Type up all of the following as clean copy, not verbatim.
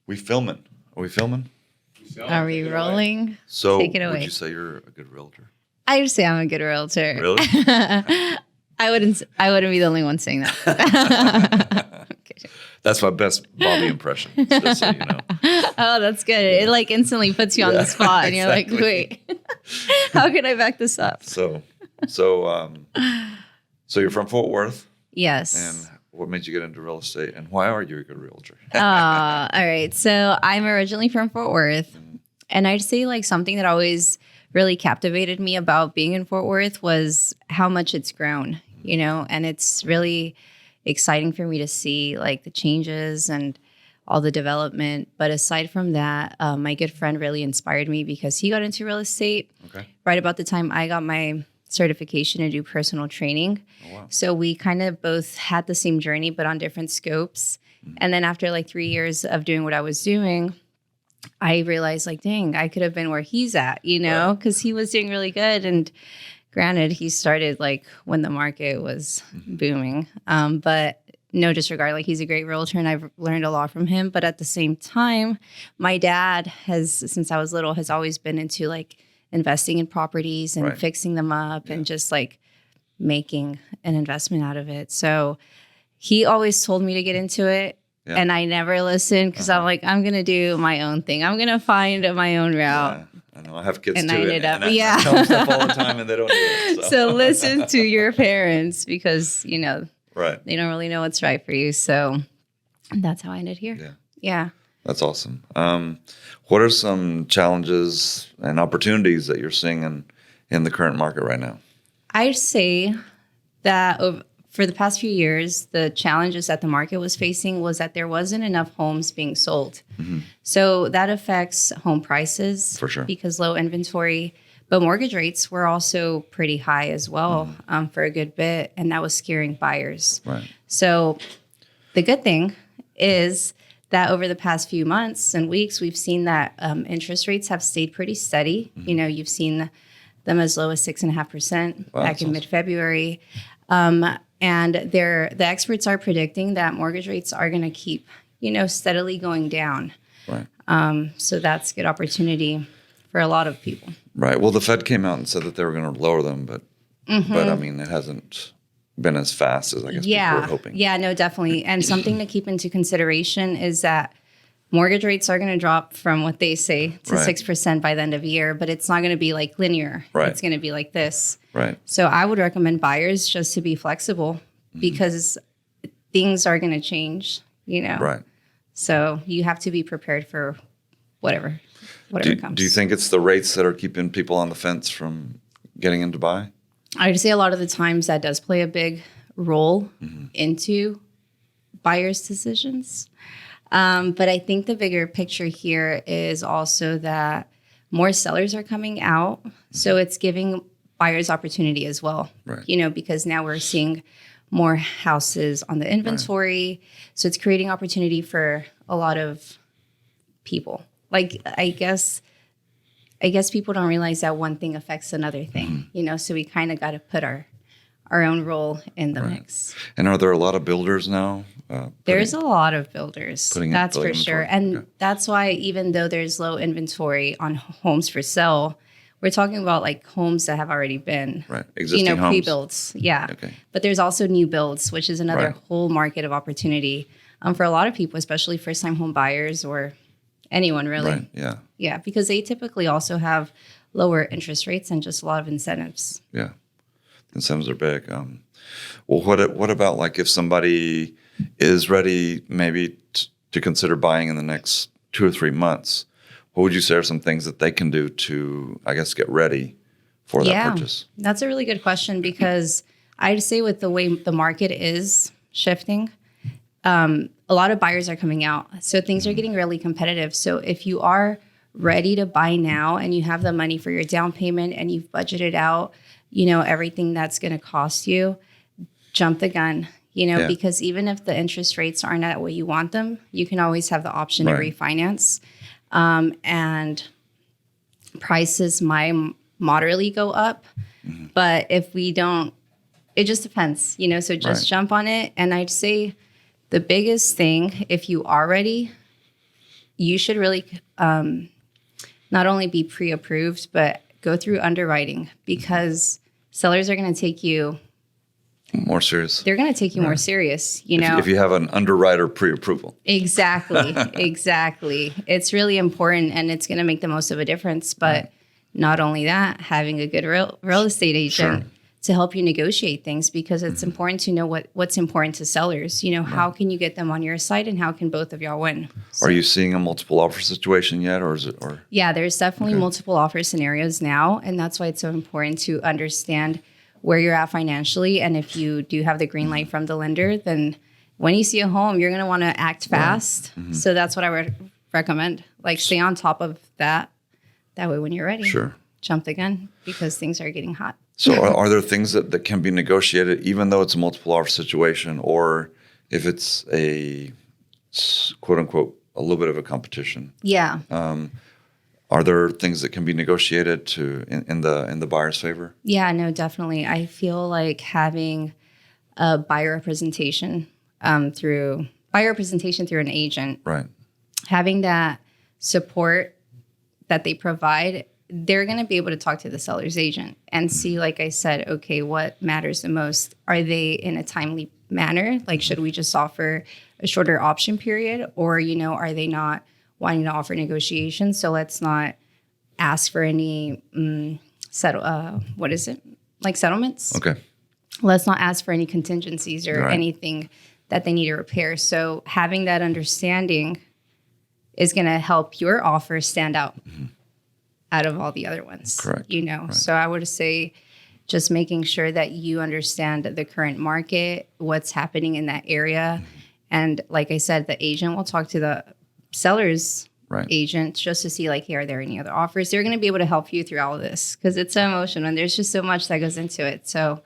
We filming? Are we filming? Are we rolling? So, Take it away. would you say you're a good realtor? I would say I'm a good realtor. Really? I wouldn't be the only one saying that. Okay. That's my best Bobby impression, just so you know. Oh, that's good. It like instantly puts you on the spot, and you're exactly. like, wait, how can I back this up? So you're from Fort Worth, Yes. and what made you get into real estate, and why are you a good realtor? All right. So I'm originally from Fort Worth, and I'd say like something that always really captivated me about being in Fort Worth was how much it's grown, and it's really exciting for me to see like the changes and all the development. But aside from that, my good friend really inspired me because he got into real estate right about the time I got my certification to do personal training. Oh, wow. So we kind of both had the same journey, but on different scopes. And then after like 3 years of doing what I was doing, I realized like, dang, I could have been where he's at, because he was doing really good. And granted, he started like when the market was booming. But no disregard, like he's a great realtor and I've learned a lot from him. But at the same time, my dad has, since I was little, has always been into like investing in properties and fixing them up and just like making an investment out of it. So he always told me to get into it. Yeah. And I never listened because I'm like, I'm going to do my own thing. I'm going to find my own route. Yeah. I know. I have kids and too. I ended up, I tell them stuff all the time and they don't do it. So listen to your parents because, they don't really know what's right for you. So that's how I ended here. Yeah. That's awesome. What are some challenges and opportunities that you're seeing in the current market right now? I'd say that for the past few years, the challenges that the market was facing was that there wasn't enough homes being sold. Mm-hmm. So that affects home prices for sure because low inventory. But mortgage rates were also pretty high as well for a good bit, and that was scaring buyers. Right. So the good thing is that over the past few months and weeks, we've seen that interest rates have stayed pretty steady. Mm-hmm. You've seen them as low as 6.5% back in mid-February. And the experts are predicting that mortgage rates are going to keep, steadily going down. Right. So that's good opportunity for a lot of people. Right. Well, the Fed came out and said that they were going to lower them, but I mean, it hasn't been as fast as I guess people were hoping. Yeah, no, definitely. And something to keep into consideration is that mortgage rates are going to drop from what they say to 6% by the end of the year, but it's not going to be like linear. Right. It's going to be like this. Right. So I would recommend buyers just to be flexible because things are going to change, Right. So you have to be prepared for whatever comes. Do you think it's the rates that are keeping people on the fence from getting in to buy? I would say a lot of the times that does play a big role into buyers' decisions. But I think the bigger picture here is also that more sellers are coming out. So it's giving buyers opportunity as well, because now we're seeing more houses on the inventory. So it's creating opportunity for a lot of people. Like, I guess people don't realize that one thing affects another thing, so we kind of got to put our own role in the mix. And are there a lot of builders now? There's a lot of builders, that's for sure. And that's why even though there's low inventory on homes for sale, we're talking about like homes that have already been, existing homes. Pre-builds. Yeah. Okay. But there's also new builds, which is another whole market of opportunity for a lot of people, especially first-time home buyers or anyone really. Right. Yeah. Yeah, because they typically also have lower interest rates and just a lot of incentives. Yeah. Incentives are big. Well, what about like if somebody is ready maybe to consider buying in the next 2 or 3 months, what would you say are some things that they can do to, I guess, get ready for that purchase? That's a really good question because I'd say with the way the market is shifting, a lot of buyers are coming out. So things are getting really competitive. So if you are ready to buy now and you have the money for your down payment and you've budgeted out, everything that's going to cost you, jump the gun, because even if the interest rates aren't at what you want them, you can always have the option to refinance. And prices might moderately go up. But if we don't, it just depends, so just jump on it. And I'd say the biggest thing, if you are ready, you should really not only be pre-approved, but go through underwriting, because sellers are going to take you more serious. They're going to take you more serious, if you have an underwriter pre-approval. Exactly. Exactly. It's really important, and it's going to make the most of a difference. But not only that, having a good real estate agent to help you negotiate things, because it's important to know what's important to sellers. How can you get them on your side, and how can both of y'all win? So, are you seeing a multiple offer situation yet, or is it? Yeah, there's definitely multiple offer scenarios now, and that's why it's so important to understand where you're at financially. And if you do have the green light from the lender, then when you see a home, you're going to want to act fast. So that's what I would recommend. Like, stay on top of that. That way, when you're ready, jump the gun, because things are getting hot. So are there things that can be negotiated, even though it's a multiple offer situation, or if it's a quote unquote, a little bit of a competition? Yeah. Are there things that can be negotiated in the buyer's favor? Yeah, no, definitely. I feel like having a buyer representation through an agent, right? Having that support that they provide, they're going to be able to talk to the seller's agent and see, like I said, okay, what matters the most? Are they in a timely manner? Like, should we just offer a shorter option period, or are they not wanting to offer negotiations? So let's not ask for any settlements. Okay. Let's not ask for any contingencies or anything that they need to repair. So having that understanding is going to help your offer stand out out of all the other ones. Correct. So I would say just making sure that you understand the current market, what's happening in that area. And like I said, the agent will talk to the seller's agent just to see, like, hey, are there any other offers? They're going to be able to help you through all of this, because it's so emotional and there's just so much that goes into it. So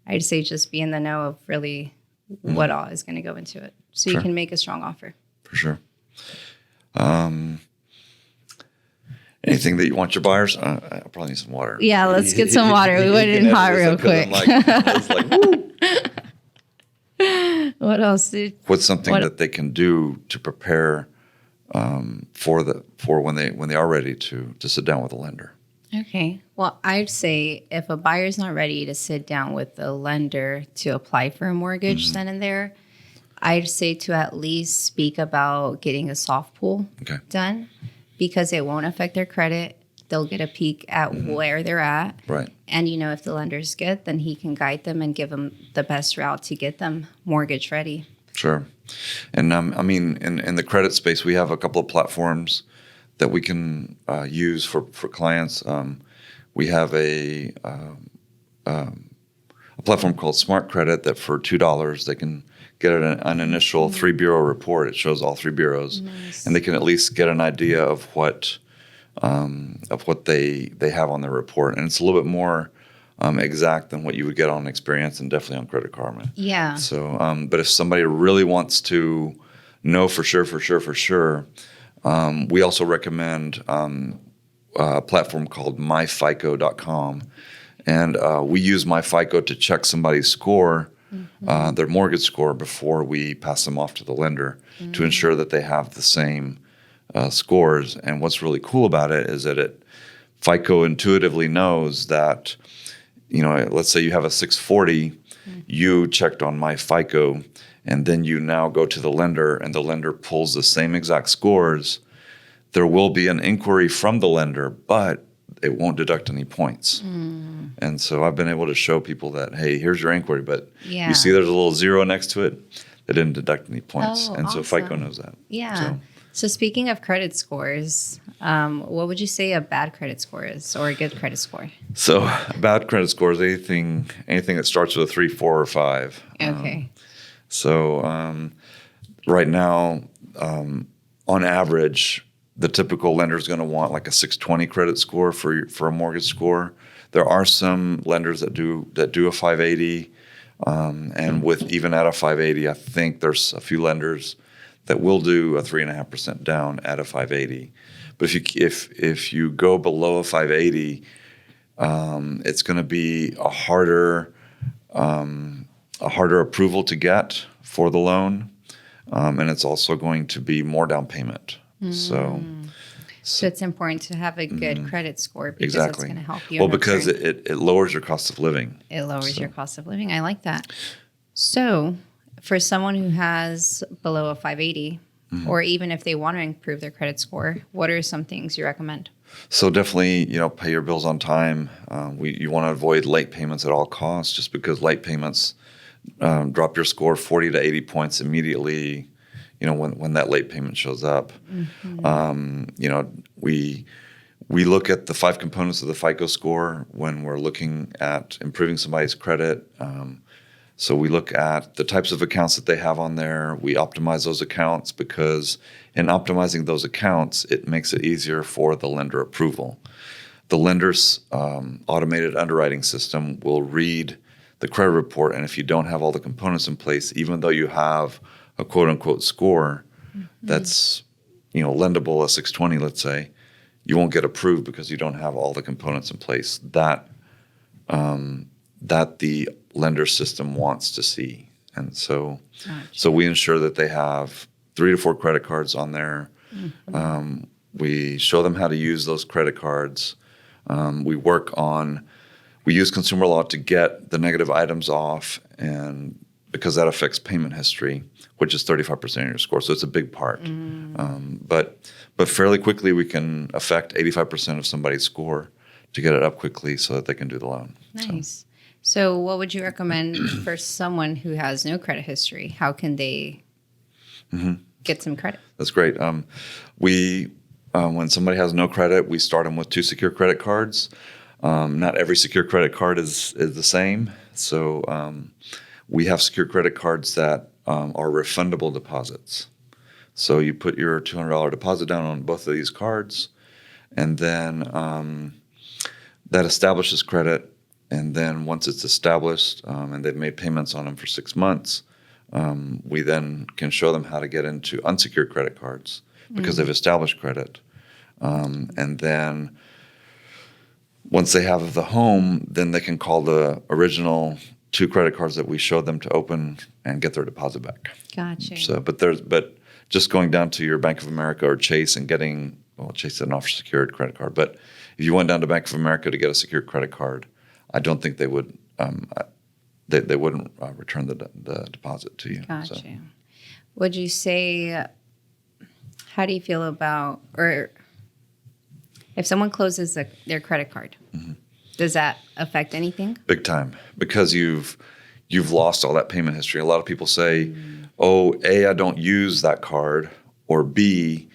I'd say just be in the know of really what all is going to go into it, so you can make a strong offer. For sure. Anything that you want your buyers? I probably need some water. Yeah, let's get some water. We went in hot real quick. I was like, woo. What else? What's something that they can do to prepare for when they are ready to sit down with a lender? Okay. Well, I'd say if a buyer's not ready to sit down with the lender to apply for a mortgage then and there, I'd say to at least speak about getting a soft pull done, because it won't affect their credit. They'll get a peek at where they're at. Right. And, if the lender's good, then he can guide them and give them the best route to get them mortgage ready. Sure. And I mean, in the credit space, we have a couple of platforms that we can use for clients. We have a platform called Smart Credit that for $2 they can get an initial 3-bureau report. It shows all 3 bureaus, and they can at least get an idea of what they have on their report, and it's a little bit more exact than what you would get on Experience and definitely on Credit Karma. Yeah. So, but if somebody really wants to know for sure, we also recommend a platform called myfico.com, and we use myfico to check somebody's score, their mortgage score, before we pass them off to the lender to ensure that they have the same scores. And what's really cool about it is that FICO intuitively knows that, let's say you have a 640, you checked on myFICO, and then you now go to the lender, and the lender pulls the same exact scores. There will be an inquiry from the lender, but it won't deduct any points. And so I've been able to show people that, hey, here's your inquiry, but you see there's a little zero next to it. They didn't deduct any points. Oh, and awesome. so FICO knows that. Yeah. So speaking of credit scores, what would you say a bad credit score is, or a good credit score? So a bad credit score is anything that starts with a 3, 4, or 5. Okay. Right now, on average, the typical lender is going to want like a 620 credit score for a mortgage score. There are some lenders that do a 580, and with even at a 580, I think there's a few lenders that will do a 3.5% down at a 580. But if you go below a 580, it's going to be a harder approval to get for the loan, and it's also going to be more down payment So So it's important to have a good credit score because exactly. it's going to help you. Well, in because return. it lowers your cost of living. It lowers your cost of living. I like that. So for someone who has below a 580, or even if they want to improve their credit score, what are some things you recommend? So definitely, pay your bills on time. You want to avoid late payments at all costs, just because late payments drop your score 40 to 80 points immediately. When that late payment shows up. We look at the 5 components of the FICO score when we're looking at improving somebody's credit. So we look at the types of accounts that they have on there. We optimize those accounts because in optimizing those accounts, it makes it easier for the lender approval. The lender's automated underwriting system will read the credit report, and if you don't have all the components in place, even though you have a quote-unquote score that's lendable, a 620, let's say, you won't get approved because you don't have all the components in place that the lender system wants to see. And so we ensure that they have 3 to 4 credit cards on there. We show them how to use those credit cards. We use consumer law to get the negative items off, and because that affects payment history, which is 35% of your score. So it's a big part. But fairly quickly, we can affect 85% of somebody's score to get it up quickly so that they can do the loan. Nice. So what would you recommend for someone who has no credit history? How can they get some credit? That's great. When somebody has no credit, we start them with 2 secure credit cards. Not every secure credit card is the same. So we have secure credit cards that are refundable deposits. So you put your $200 deposit down on both of these cards, and then that establishes credit. And then once it's established and they've made payments on them for 6 months, we then can show them how to get into unsecured credit cards because they've established credit. And then once they have the home, then they can call the original 2 credit cards that we showed them to open and get their deposit back. Gotcha. So, but just going down to your Bank of America or Chase and getting, Chase doesn't offer a secured credit card, but if you went down to Bank of America to get a secured credit card, I don't think they would. They wouldn't return the deposit to you. Gotcha. So. Would you say? How do you feel about, or if someone closes their credit card, does that affect anything? Big time, because you've lost all that payment history. A lot of people say, "Oh, A, I don't use that card," or B,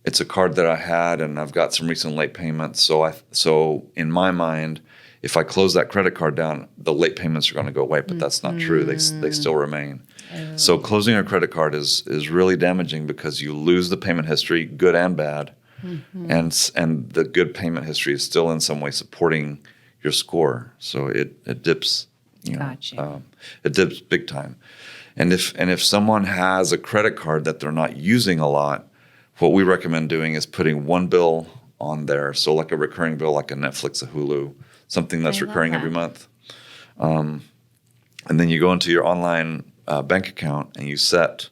it's a card that I had and I've got some recent late payments. So in my mind, if I close that credit card down, the late payments are going to go away, but that's not true. They still remain. Oh. So closing a credit card is really damaging because you lose the payment history, good and bad, and the good payment history is still in some way supporting your score. So it dips, Gotcha. It dips big time. And if someone has a credit card that they're not using a lot, what we recommend doing is putting one bill on there, so like a recurring bill, like a Netflix, a Hulu, something that's recurring every month. And then you go into your online bank account and you set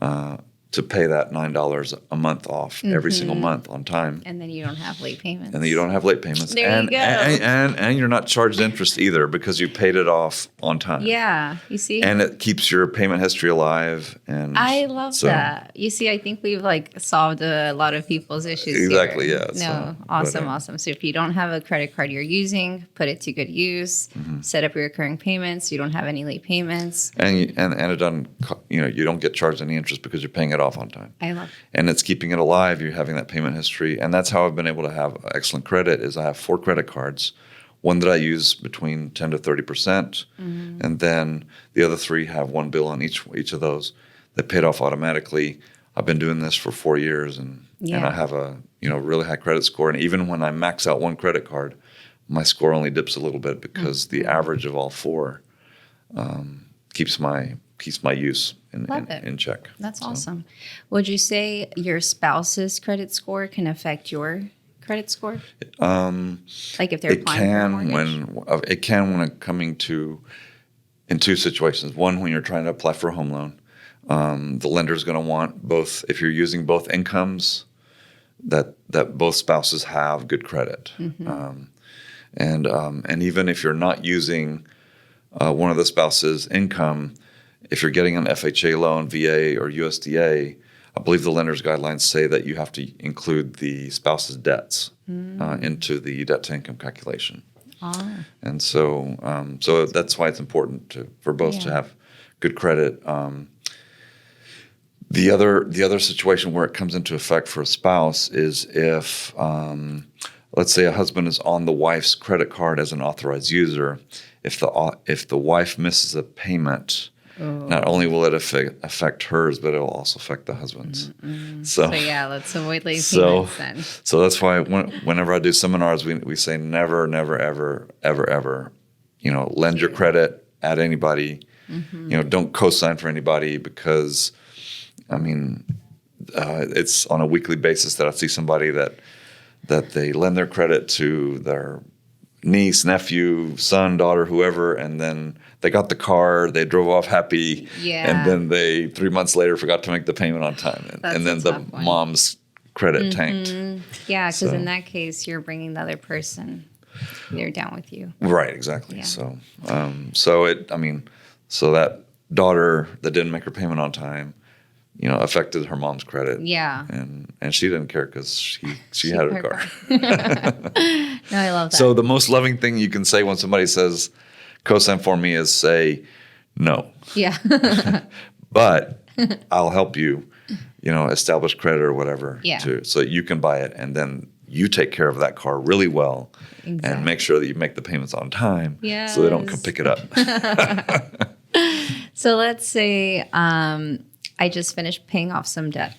to pay that $9 a month off every single month on time. And then you don't have late payments. And then you don't have late payments. There you go. And you're not charged interest either because you paid it off on time. Yeah, you see? And it keeps your payment history alive. And I love that. You see, I think we've solved a lot of people's issues exactly, here. yeah. Awesome. So if you don't have a credit card you're using, put it to good use. Set up your recurring payments. You don't have any late payments. And it doesn't, you don't get charged any interest because you're paying it off on time. I love it. And it's keeping it alive. You're having that payment history. And that's how I've been able to have excellent credit is I have 4 credit cards, one that I use between 10 to 30%. And then the other 3 have one bill on each of those that paid off automatically. I've been doing this for 4 years and I have a really high credit score. And even when I max out one credit card, my score only dips a little bit because the average of all 4 keeps my use in check. That's awesome. Would you say your spouse's credit score can affect your credit score? Like if they're applying for a mortgage? It can when coming to in 2 situations. One, when you're trying to apply for a home loan, The lender's going to want both, if you're using both incomes, that both spouses have good credit. And even if you're not using one of the spouse's income, if you're getting an FHA loan, VA, or USDA, I believe the lender's guidelines say that you have to include the spouse's debts into the debt to income calculation. Oh. And so that's why it's important for both to have good credit. The other situation where it comes into effect for a spouse is if, let's say, a husband is on the wife's credit card as an authorized user. If the wife misses a payment, not only will it affect hers, but it will also affect the husband's. So yeah, let's avoid late payments then. So that's why whenever I do seminars, we say never, never, ever, ever, ever, lend your credit at anybody. Don't co-sign for anybody, because, it's on a weekly basis that I see somebody that they lend their credit to their niece, nephew, son, daughter, whoever, and then they got the car, they drove off happy, and then they 3 months later forgot to make the payment on time, and then the mom's credit tanked. Yeah, because in that case, you're bringing the other person; they're down with you. Right, exactly. Yeah. So that daughter that didn't make her payment on time, affected her mom's credit. Yeah. And she didn't care because she had her car. No, I love that. So the most loving thing you can say when somebody says, co-sign for me, is say no. Yeah. But I'll help you, establish credit or whatever, so that you can buy it. And then you take care of that car really well and make sure that you make the payments on time so they don't come pick it up. So let's say I just finished paying off some debt.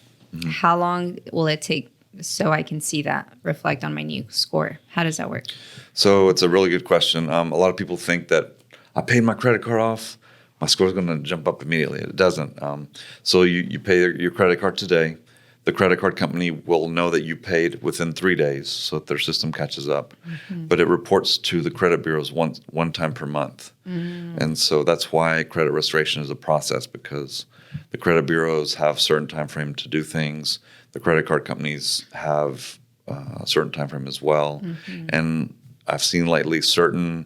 How long will it take so I can see that reflect on my new score? How does that work? So it's a really good question. A lot of people think that I paid my credit card off, my score is going to jump up immediately. It doesn't. So you pay your credit card today. The credit card company will know that you paid within 3 days, so that their system catches up. But it reports to the credit bureaus one time per month. And so that's why credit restoration is a process, because the credit bureaus have certain time frame to do things. The credit card companies have a certain time frame as well. And I've seen lately certain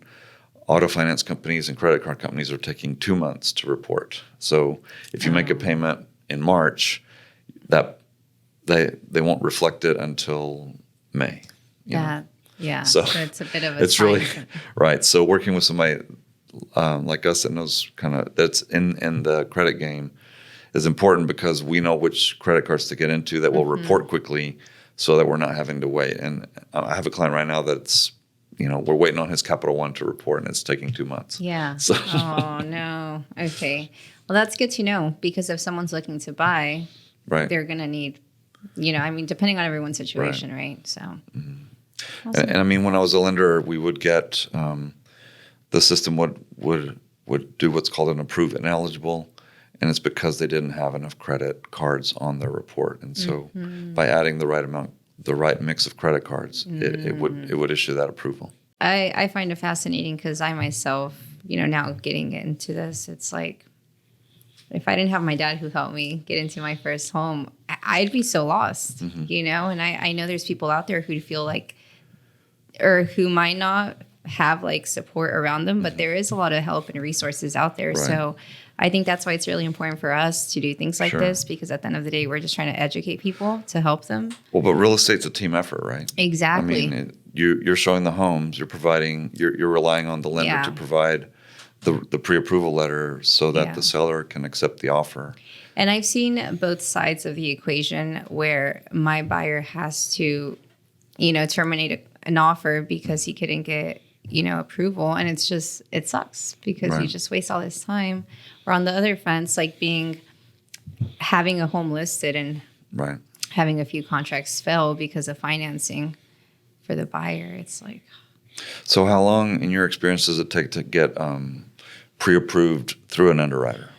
auto finance companies and credit card companies are taking 2 months to report. So if you make a payment in March, that they won't reflect it until May. Yeah. So it's a bit of a it's time. really right. So working with somebody like us that knows that's in the credit game is important, because we know which credit cards to get into that will report quickly, so that we're not having to wait. And I have a client right now that's, we're waiting on his Capital One to report, and it's taking 2 months. Yeah. So. Oh, no. Okay. Well, that's good to know, because if someone's looking to buy, they're going to need, depending on everyone's situation, right? So. Awesome. And when I was a lender, we would get, the system would do what's called an approved ineligible. And it's because they didn't have enough credit cards on their report. And so by adding the right mix of credit cards, it would issue that approval. I find it fascinating, because I myself, now getting into this, it's like, if I didn't have my dad who helped me get into my first home, I'd be so lost, and I know there's people out there who feel like, or who might not have like support around them, but there is a lot of help and resources out there. Right. So I think that's why it's really important for us to do things like this, because at the end of the day, we're just trying to educate people to help them. Well, but real estate's a team effort, right? Exactly. You're showing the homes, you're providing, you're relying on the lender to provide the pre-approval letter so that the seller can accept the offer. And I've seen both sides of the equation, where my buyer has to, terminate an offer because he couldn't get, approval. And it's just, it sucks, because you just waste all this time. Or on the other fence, like having a home listed and having a few contracts fail because of financing for the buyer. It's like. So how long, in your experience, does it take to get pre-approved through an underwriter?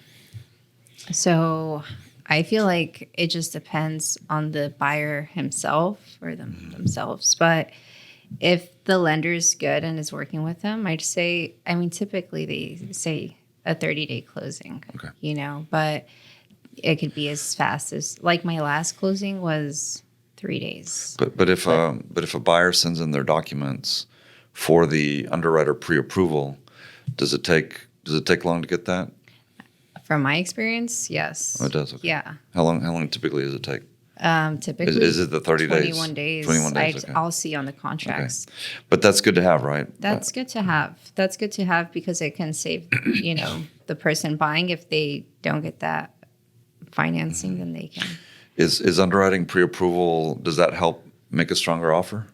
So I feel like it just depends on the buyer himself or themselves. But if the lender's good and is working with them, I'd say, typically they say a 30-day closing, but it could be as fast as, like, my last closing was 3 days. But if a buyer sends in their documents for the underwriter pre-approval, does it take long to get that? From my experience, yes. Oh, it does. Okay. Yeah. How long typically does it take? Typically, Is it the 30 days? 21 days. 21 days. Okay. I'll see on the contracts. Okay. But that's good to have, right? That's good to have. That's good to have because it can save, the person buying. If they don't get that financing, then they can. Is underwriting pre-approval, does that help make a stronger offer?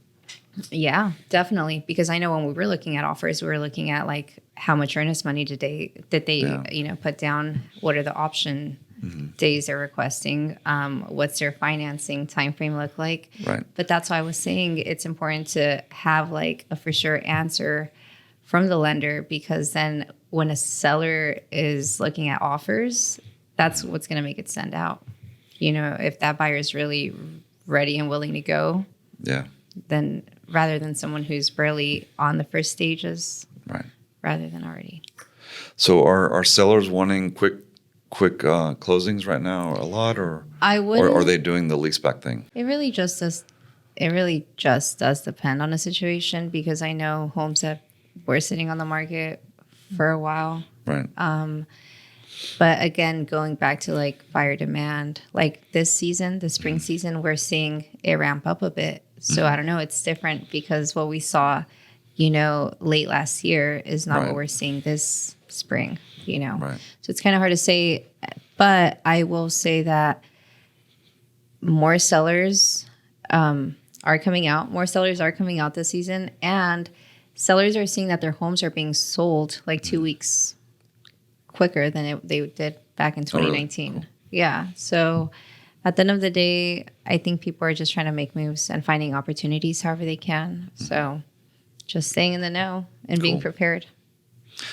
Yeah, definitely. Because I know when we were looking at offers, we were looking at like how much earnest money did they put down? What are the option days they're requesting? What's their financing time frame look like? Right. But that's why I was saying it's important to have like a for sure answer from the lender, because then when a seller is looking at offers, that's what's going to make it stand out. If that buyer is really ready and willing to go, Yeah. then rather than someone who's barely on the first stages, Right. rather than already. So are sellers wanting quick closings right now a lot, or I would. or are they doing the leaseback thing? It really just does. It really just does depend on the situation, because I know homes that were sitting on the market for a while. Right. But again, going back to like buyer demand, like this season, the spring season, we're seeing it ramp up a bit. So I don't know, it's different because what we saw, late last year is not Right. what we're seeing this spring, Right. So it's kind of hard to say, but I will say that more sellers are coming out. More sellers are coming out this season, and sellers are seeing that their homes are being sold like 2 weeks quicker than they did back in 2019. Cool. Yeah. So at the end of the day, I think people are just trying to make moves and finding opportunities however they can. So just staying in the know and being Cool. prepared.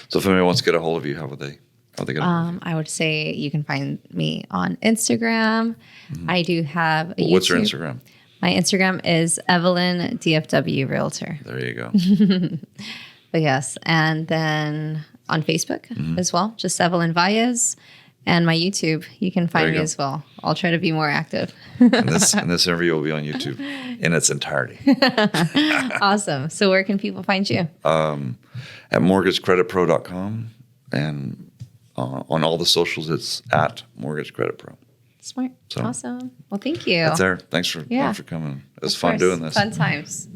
So if anybody wants to get a hold of you, how they get a hold of you? I would say you can find me on Instagram. I do have a YouTube. What's your Instagram? My Instagram is Evelyn DFW Realtor. There you go. But yes, and then on Facebook as well, just Evelyn Valles. And my YouTube, you can find me as well. I'll try to be more active. And this interview will be on YouTube in its entirety. Awesome. So where can people find you? At mortgagecreditpro.com, and on all the socials, it's at Mortgage Credit Pro. Smart. So, awesome. Well, thank you. That's there. Thanks for Yeah. coming. It was Of fun course. doing this. Fun times.